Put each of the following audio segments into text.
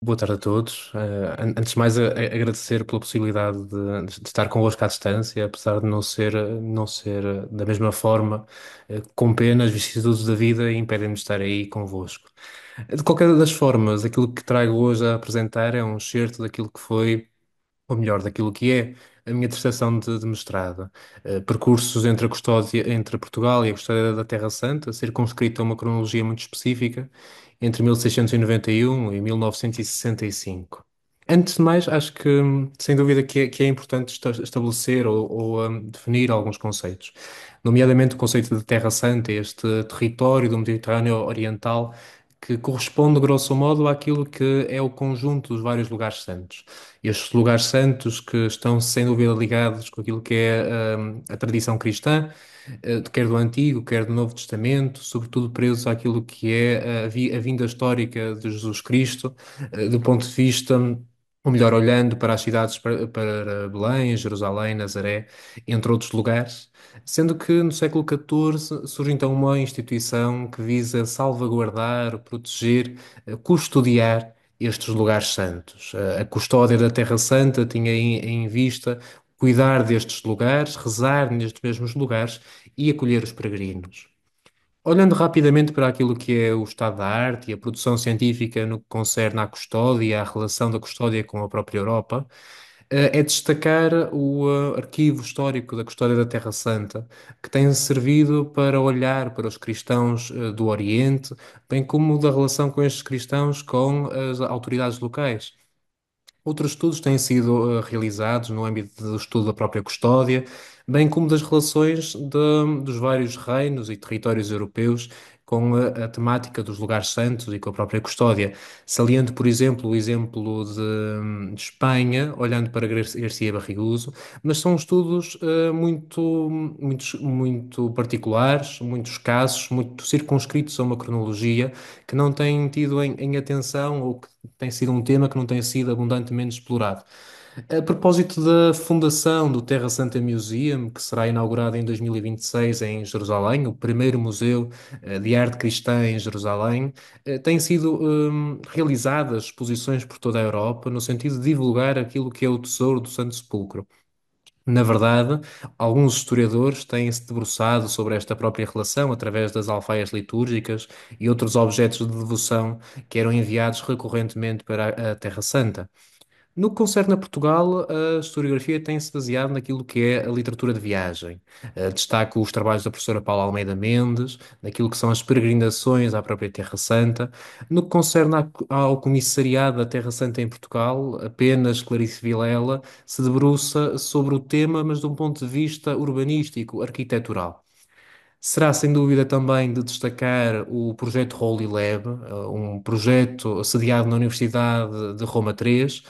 Boa tarde a todos. Antes de mais, agradecer pela possibilidade de estar convosco à distância, apesar de não ser da mesma forma, com pena, as vicissitudes da vida impedem-me de estar aí convosco. De qualquer das formas, aquilo que trago hoje a apresentar é um excerto daquilo que foi, ou melhor, daquilo que é a minha dissertação de mestrado. Percursos entre a custódia, entre Portugal e a custódia da Terra Santa, circunscrito a uma cronologia muito específica, entre 1691 e 1965. Antes de mais, acho que, sem dúvida, que é importante estabelecer ou definir alguns conceitos, nomeadamente o conceito de Terra Santa, este território do Mediterrâneo Oriental, que corresponde, grosso modo, àquilo que é o conjunto dos vários lugares santos. Estes lugares santos que estão, sem dúvida, ligados com aquilo que é a tradição cristã, quer do Antigo, quer do Novo Testamento, sobretudo presos àquilo que é a vinda histórica de Jesus Cristo, do ponto de vista, ou melhor, olhando para as cidades, para Belém, Jerusalém, Nazaré, entre outros lugares, sendo que no século XIV surge então uma instituição que visa salvaguardar, proteger, custodiar estes lugares santos. A custódia da Terra Santa tinha em vista cuidar destes lugares, rezar nestes mesmos lugares e acolher os peregrinos. Olhando rapidamente para aquilo que é o estado da arte e a produção científica no que concerne à custódia e à relação da custódia com a própria Europa, é destacar o arquivo histórico da Custódia da Terra Santa, que tem servido para olhar para os cristãos do Oriente, bem como da relação com estes cristãos com as autoridades locais. Outros estudos têm sido realizados no âmbito do estudo da própria custódia, bem como das relações dos vários reinos e territórios europeus com a temática dos lugares santos e com a própria custódia. Saliento, por exemplo, o exemplo de Espanha, olhando para Garcia Barriguso, mas são estudos muito particulares, muito escassos, muito circunscritos a uma cronologia que não têm tido em atenção ou que tem sido um tema que não tem sido abundantemente explorado. A propósito da fundação do Terra Santa Museum, que será inaugurado em 2026 em Jerusalém, o primeiro museu de arte cristã em Jerusalém, têm sido realizadas exposições por toda a Europa no sentido de divulgar aquilo que é o tesouro do Santo Sepulcro. Na verdade, alguns historiadores têm-se debruçado sobre esta própria relação através das alfaias litúrgicas e outros objetos de devoção que eram enviados recorrentemente para a Terra Santa. No que concerne a Portugal, a historiografia tem-se baseado naquilo que é a literatura de viagem. Destaco os trabalhos da professora Paula Almeida Mendes, naquilo que são as peregrinações à própria Terra Santa. No que concerne ao comissariado da Terra Santa em Portugal, apenas Clarice Vilela se debruça sobre o tema, mas de um ponto de vista urbanístico, arquitetural. Será sem dúvida também de destacar o projeto Holy Lab, um projeto sediado na Universidade de Roma III,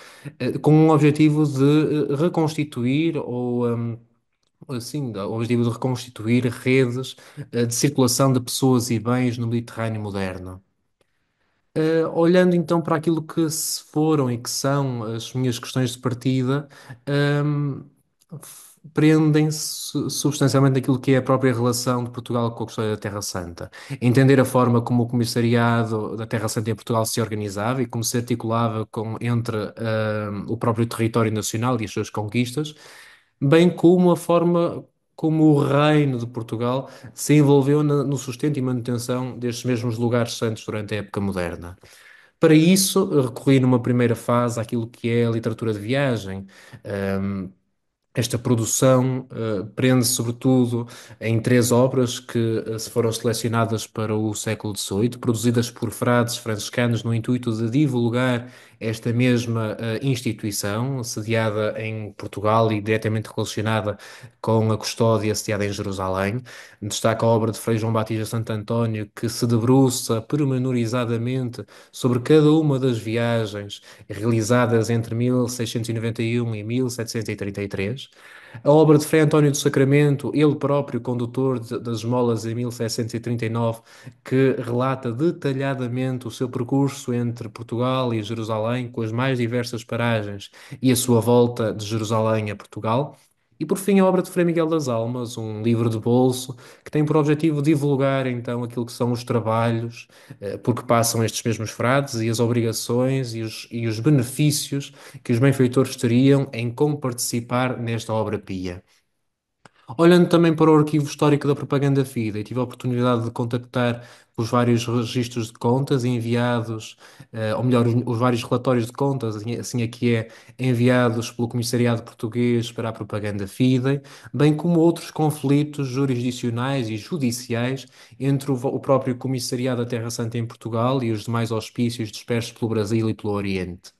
com o objetivo de reconstituir ou assim, o objetivo de reconstituir redes de circulação de pessoas e bens no Mediterrâneo moderno. Olhando então para aquilo que se foram e que são as minhas questões de partida, ahm, prendem-se substancialmente naquilo que é a própria relação de Portugal com a questão da Terra Santa. Entender a forma como o comissariado da Terra Santa em Portugal se organizava e como se articulava entre o próprio território nacional e as suas conquistas, bem como a forma como o Reino de Portugal se envolveu no sustento e manutenção destes mesmos lugares santos durante a época moderna. Para isso, recorri numa primeira fase àquilo que é a literatura de viagem. Ahm, Esta produção prende-se sobretudo em três obras que se foram selecionadas para o século XVIII, produzidas por frades franciscanos no intuito de divulgar esta mesma instituição, sediada em Portugal e diretamente relacionada com a custódia sediada em Jerusalém. Destaca a obra de Frei João Batista Santo António, que se debruça pormenorizadamente sobre cada uma das viagens realizadas entre 1691 e 1733. A obra de Frei António do Sacramento, ele próprio condutor das esmolas em 1739, que relata detalhadamente o seu percurso entre Portugal e Jerusalém, com as mais diversas paragens e a sua volta de Jerusalém a Portugal. E por fim, a obra de Frei Miguel das Almas, um livro de bolso que tem por objetivo divulgar então aquilo que são os trabalhos, porque passam estes mesmos frades e as obrigações e os benefícios que os benfeitores teriam em como participar nesta obra pia. Olhando também para o arquivo histórico da Propaganda Fide, tive a oportunidade de contactar os vários registros de contas enviados, ou melhor, os vários relatórios de contas, assim aqui é, enviados pelo Comissariado Português para a Propaganda Fide, bem como outros conflitos jurisdicionais e judiciais entre o próprio Comissariado da Terra Santa em Portugal e os demais hospícios dispersos pelo Brasil e pelo Oriente.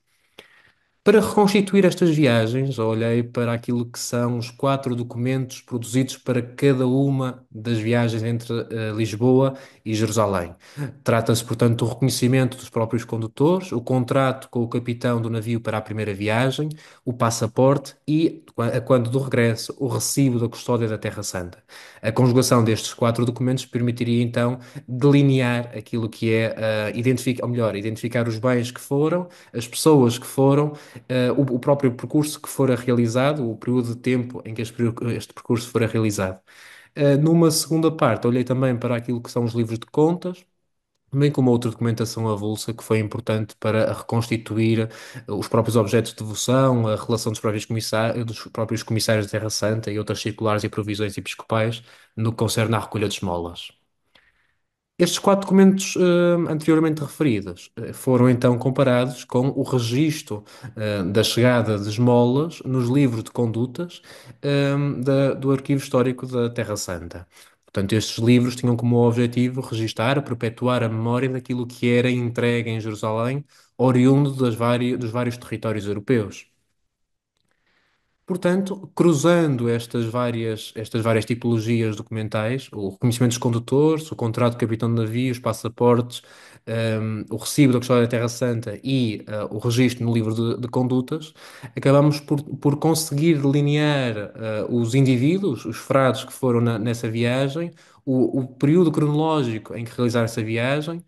Para reconstituir estas viagens, olhei para aquilo que são os quatro documentos produzidos para cada uma das viagens entre Lisboa e Jerusalém. Trata-se, portanto, do reconhecimento dos próprios condutores, o contrato com o capitão do navio para a primeira viagem, o passaporte e, a quando do regresso, o recibo da custódia da Terra Santa. A conjugação destes quatro documentos permitiria então delinear aquilo que é, identificar, ou melhor, identificar os bens que foram, as pessoas que foram, o próprio percurso que fora realizado, o período de tempo em que este percurso fora realizado. Numa segunda parte, olhei também para aquilo que são os livros de contas, bem como outra documentação avulsa que foi importante para reconstituir os próprios objetos de devoção, a relação dos próprios comissários de Terra Santa e outras circulares e provisões episcopais no que concerne à recolha de esmolas. Estes quatro documentos anteriormente referidos foram então comparados com o registro da chegada de esmolas nos livros de condutas do Arquivo Histórico da Terra Santa. Portanto, estes livros tinham como objetivo registar, perpetuar a memória daquilo que era entregue em Jerusalém, oriundo dos vários territórios europeus. Portanto, cruzando estas várias tipologias documentais, o reconhecimento dos condutores, o contrato de capitão de navio, os passaportes, o recibo da custódia da Terra Santa e o registro no livro de condutas, acabamos por conseguir delinear os indivíduos, os frades que foram nessa viagem, o período cronológico em que realizaram essa viagem,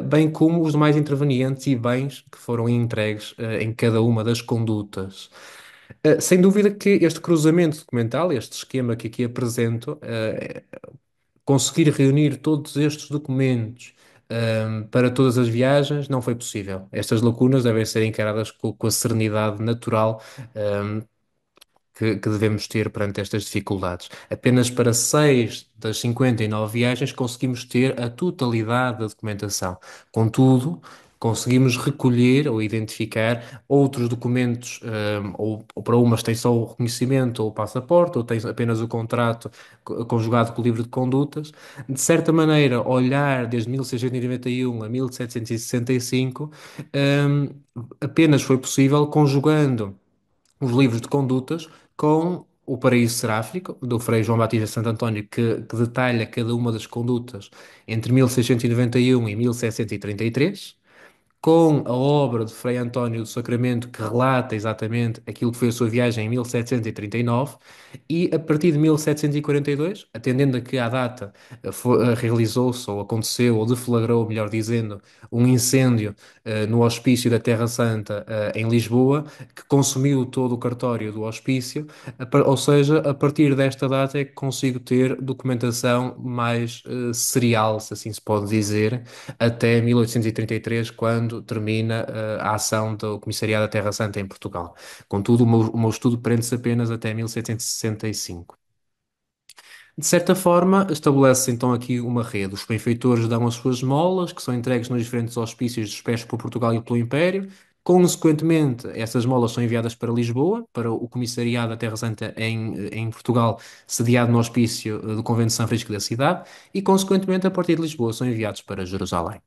bem como os demais intervenientes e bens que foram entregues em cada uma das condutas. Sem dúvida que este cruzamento documental, este esquema que aqui apresento, conseguir reunir todos estes documentos, para todas as viagens não foi possível. Estas lacunas devem ser encaradas com a serenidade natural, que devemos ter perante estas dificuldades. Apenas para 6 das 59 viagens conseguimos ter a totalidade da documentação. Contudo, conseguimos recolher ou identificar outros documentos, ou para umas tem só o reconhecimento ou o passaporte, ou tem apenas o contrato conjugado com o livro de condutas. De certa maneira, olhar desde 1691 a 1765, hum, apenas foi possível conjugando os livros de condutas com o Paraíso Seráfico, do Frei João Batista Santo António, que detalha cada uma das condutas entre 1691 e 1733, com a obra de Frei António do Sacramento, que relata exatamente aquilo que foi a sua viagem em 1739, e a partir de 1742, atendendo a que à data realizou-se, ou aconteceu, ou deflagrou, melhor dizendo, um incêndio no Hospício da Terra Santa em Lisboa, que consumiu todo o cartório do hospício, ou seja, a partir desta data é que consigo ter documentação mais serial, se assim se pode dizer, até 1833, quando termina a ação do Comissariado da Terra Santa em Portugal. Contudo, o meu estudo prende-se apenas até 1765. De certa forma, estabelece então aqui uma rede. Os benfeitores dão as suas esmolas, que são entregues nos diferentes hospícios dispersos por Portugal e pelo Império. Consequentemente, essas esmolas são enviadas para Lisboa, para o Comissariado da Terra Santa em Portugal, sediado no hospício do Convento de São Francisco da cidade, e, consequentemente, a partir de Lisboa, são enviados para Jerusalém.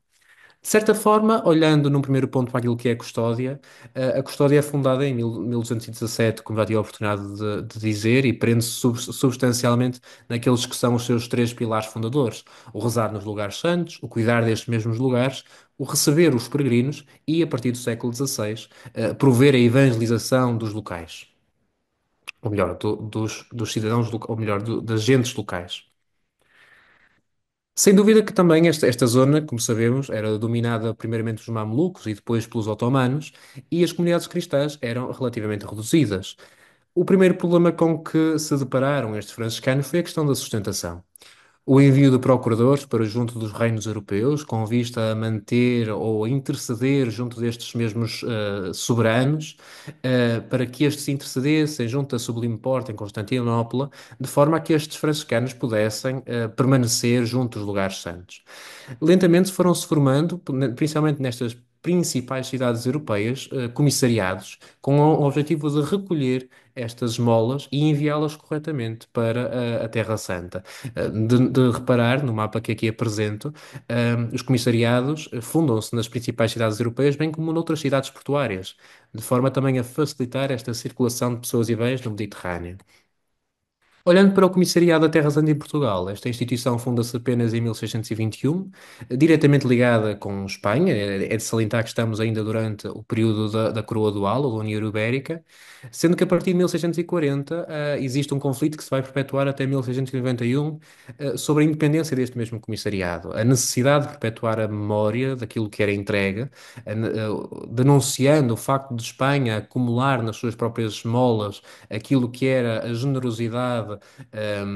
De certa forma, olhando num primeiro ponto para aquilo que é a custódia é fundada em 1217, como já tive a oportunidade de dizer, e prende-se substancialmente naqueles que são os seus três pilares fundadores: o rezar nos lugares santos, o cuidar destes mesmos lugares, o receber os peregrinos e, a partir do século XVI, prover a evangelização dos locais, ou melhor, dos cidadãos, ou melhor, das gentes locais. Sem dúvida que também esta zona, como sabemos, era dominada primeiramente pelos mamelucos e depois pelos otomanos, e as comunidades cristãs eram relativamente reduzidas. O primeiro problema com que se depararam estes franciscanos foi a questão da sustentação. O envio de procuradores para junto dos reinos europeus, com vista a manter ou a interceder junto destes mesmos soberanos, para que estes intercedessem junto da Sublime Porta em Constantinopla, de forma a que estes franciscanos pudessem permanecer junto dos lugares santos. Lentamente foram-se formando, principalmente nestas principais cidades europeias, comissariados com o objetivo de recolher estas esmolas e enviá-las corretamente para a Terra Santa. De reparar, no mapa que aqui apresento, os comissariados fundam-se nas principais cidades europeias, bem como noutras cidades portuárias, de forma também a facilitar esta circulação de pessoas e bens no Mediterrâneo. Olhando para o Comissariado da Terra Santa em Portugal, esta instituição funda-se apenas em 1621, diretamente ligada com Espanha. É de salientar que estamos ainda durante o período da Coroa Dual, ou da União Ibérica, sendo que a partir de 1640 existe um conflito que se vai perpetuar até 1691 sobre a independência deste mesmo comissariado, a necessidade de perpetuar a memória daquilo que era entregue, denunciando o facto de Espanha acumular nas suas próprias esmolas aquilo que era a generosidade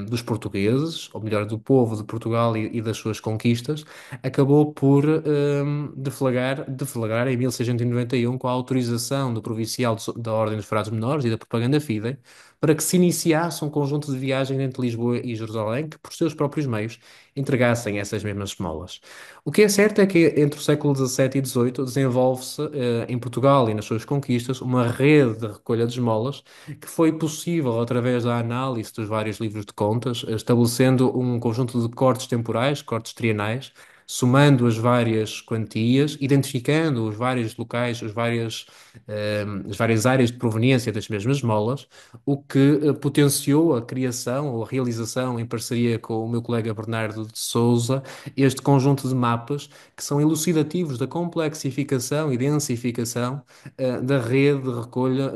dos portugueses, ou melhor, do povo de Portugal e das suas conquistas, acabou por deflagrar em 1691 com a autorização do provincial da Ordem dos Frades Menores e da Propaganda Fidei para que se iniciasse um conjunto de viagens entre Lisboa e Jerusalém que, por seus próprios meios, entregassem essas mesmas esmolas. O que é certo é que entre o século XVII e XVIII desenvolve-se em Portugal e nas suas conquistas uma rede de recolha de esmolas que foi possível através da análise dos vários livros de contas, estabelecendo um conjunto de cortes temporais, cortes trienais, somando as várias quantias, identificando os vários locais, as várias áreas de proveniência das mesmas esmolas, o que potenciou a criação ou a realização, em parceria com o meu colega Bernardo de Souza, este conjunto de mapas que são elucidativos da complexificação e densificação da rede de recolha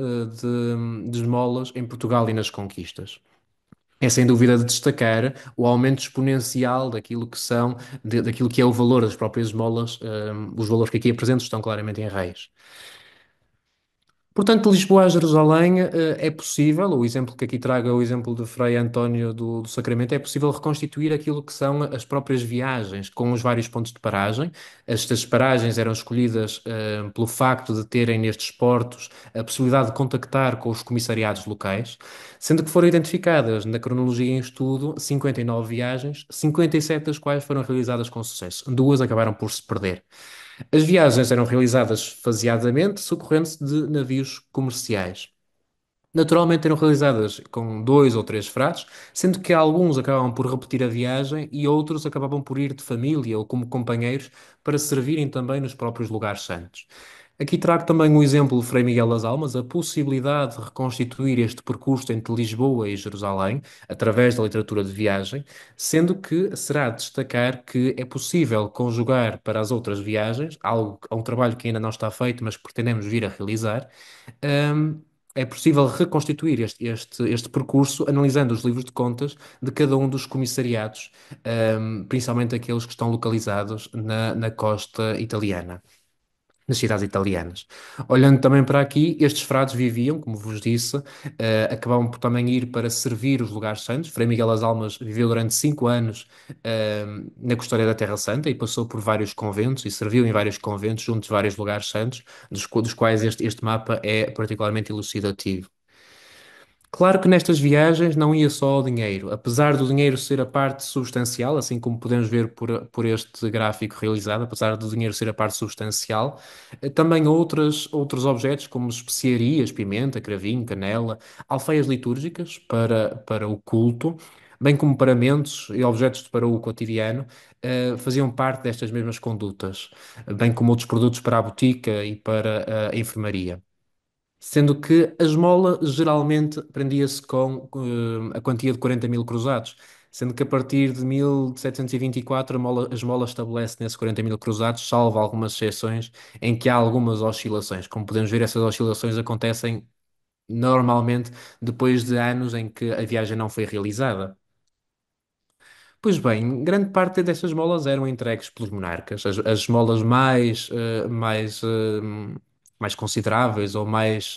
de esmolas em Portugal e nas conquistas. É sem dúvida de destacar o aumento exponencial daquilo que daquilo que é o valor das próprias esmolas, os valores que aqui apresento estão claramente em reais. Portanto, de Lisboa a Jerusalém, é possível, o exemplo que aqui trago é o exemplo de Frei António do Sacramento, é possível reconstituir aquilo que são as próprias viagens, com os vários pontos de paragem. Estas paragens eram escolhidas, pelo facto de terem nestes portos a possibilidade de contactar com os comissariados locais, sendo que foram identificadas na cronologia em estudo 59 viagens, 57 das quais foram realizadas com sucesso. Duas acabaram por se perder. As viagens eram realizadas faseadamente, socorrendo-se de navios comerciais. Naturalmente eram realizadas com dois ou três frades, sendo que alguns acabavam por repetir a viagem e outros acabavam por ir de família ou como companheiros para servirem também nos próprios lugares santos. Aqui trago também o exemplo de Frei Miguel das Almas, a possibilidade de reconstituir este percurso entre Lisboa e Jerusalém, através da literatura de viagem, sendo que será de destacar que é possível conjugar para as outras viagens, um trabalho que ainda não está feito, mas que pretendemos vir a realizar. É possível reconstituir este percurso analisando os livros de contas de cada um dos comissariados, principalmente aqueles que estão localizados na costa italiana, nas cidades italianas. Olhando também para aqui, estes frades viviam, como vos disse, acabavam por também ir para servir os lugares santos. Frei Miguel das Almas viveu durante 5 anos, na Custódia da Terra Santa e passou por vários conventos e serviu em vários conventos junto de vários lugares santos, dos quais este mapa é particularmente elucidativo. Claro que nestas viagens não ia só o dinheiro, apesar do dinheiro ser a parte substancial, assim como podemos ver por este gráfico realizado, apesar do dinheiro ser a parte substancial, também outros objetos como especiarias, pimenta, cravinho, canela, alfaias litúrgicas para o culto, bem como paramentos e objetos para o cotidiano, faziam parte destas mesmas condutas, bem como outros produtos para a botica e para a enfermaria. Sendo que a esmola geralmente prendia-se com a quantia de 40 mil cruzados, sendo que a partir de 1724 a esmola estabelece nesses 40 mil cruzados, salvo algumas exceções em que há algumas oscilações. Como podemos ver, essas oscilações acontecem normalmente depois de anos em que a viagem não foi realizada. Pois bem, grande parte destas esmolas eram entregues pelos monarcas. As esmolas mais mais consideráveis ou mais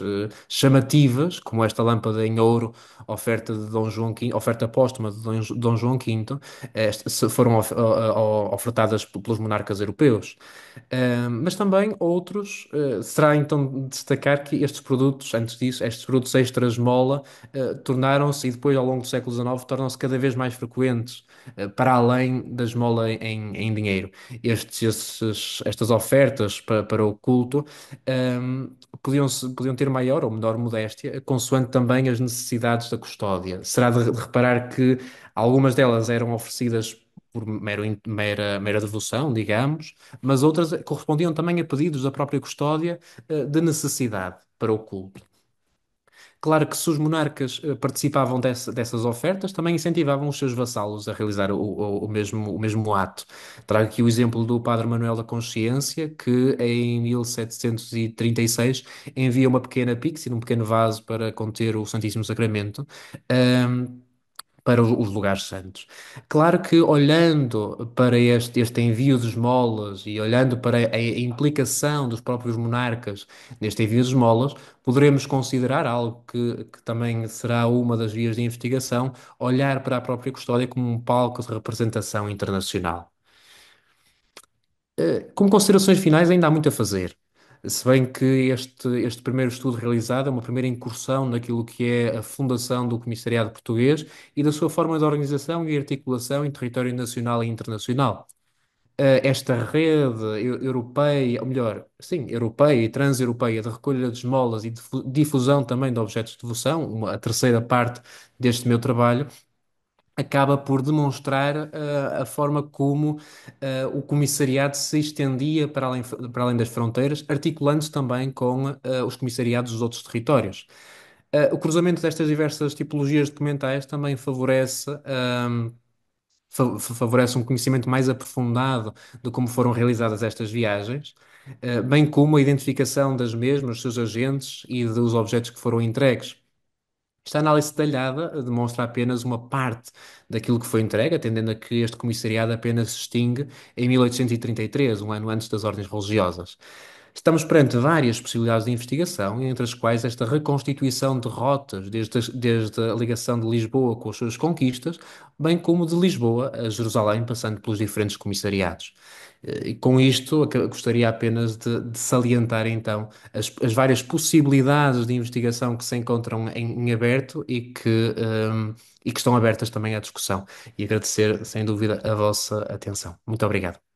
chamativas, como esta lâmpada em ouro, oferta de Dom João V, oferta póstuma de Dom João V, foram ofertadas pelos monarcas europeus. Mas também outros, será então de destacar que estes produtos, antes disso, estes produtos extra esmola, tornaram-se, e depois ao longo do século XIX, tornam-se cada vez mais frequentes, para além da esmola em dinheiro. Estas ofertas para o culto, podiam ter maior ou menor modéstia, consoante também as necessidades da custódia. Será de reparar que algumas delas eram oferecidas por mera devoção, digamos, mas outras correspondiam também a pedidos da própria custódia, de necessidade para o culto. Claro que se os monarcas participavam dessas ofertas, também incentivavam os seus vassalos a realizar o mesmo ato. Trago aqui o exemplo do Padre Manuel da Consciência, que em 1736 envia uma pequena pixie, um pequeno vaso para conter o Santíssimo Sacramento, ehm, para os lugares santos. Claro que olhando para este envio de esmolas e olhando para a implicação dos próprios monarcas neste envio de esmolas, poderemos considerar algo que também será uma das vias de investigação, olhar para a própria custódia como um palco de representação internacional. Como considerações finais, ainda há muito a fazer. Se bem que este primeiro estudo realizado é uma primeira incursão naquilo que é a fundação do Comissariado Português e da sua forma de organização e articulação em território nacional e internacional. Esta rede europeia, ou melhor, sim, europeia e transeuropeia de recolha de esmolas e de difusão também de objetos de devoção, a terceira parte deste meu trabalho, acaba por demonstrar a forma como o comissariado se estendia para além das fronteiras, articulando-se também com os comissariados dos outros territórios. O cruzamento destas diversas tipologias documentais também favorece um conhecimento mais aprofundado de como foram realizadas estas viagens, bem como a identificação das mesmas, dos seus agentes e dos objetos que foram entregues. Esta análise detalhada demonstra apenas uma parte daquilo que foi entregue, atendendo a que este comissariado apenas se extingue em 1833, um ano antes das ordens religiosas. Estamos perante várias possibilidades de investigação, entre as quais esta reconstituição de rotas, desde a ligação de Lisboa com as suas conquistas, bem como de Lisboa a Jerusalém, passando pelos diferentes comissariados. E com isto, gostaria apenas de salientar então as várias possibilidades de investigação que se encontram em aberto e que estão abertas também à discussão. E agradecer, sem dúvida, a vossa atenção. Muito obrigado.